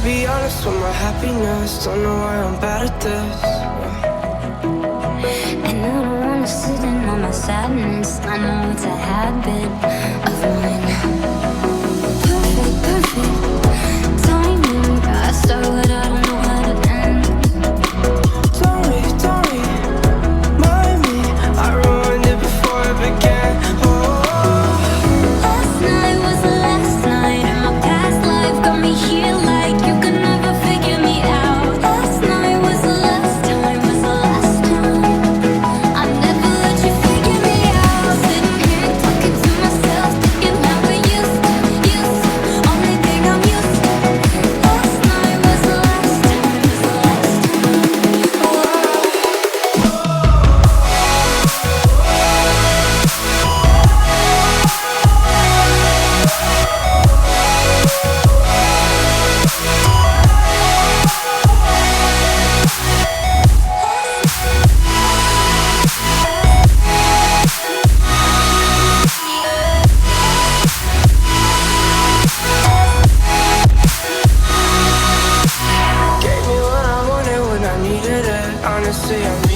be honest with my happiness. Don't know why I'm bad at this. And I don't wanna sit in on my sadness. I know it's a habit of mine. Perfect timing. I start what I don't know how to end. Sorry, mind me. I ruined it before it began. Last night was the last night, and my past life got me here like you could never figure me out. Last night was the last time, was the last time. I never let you figure me out. Sitting here talking to myself, thinking how we used to. Only thing I'm used to. Last night was the last time, was the last Gave me what I wanted when I needed it. Honestly, I'm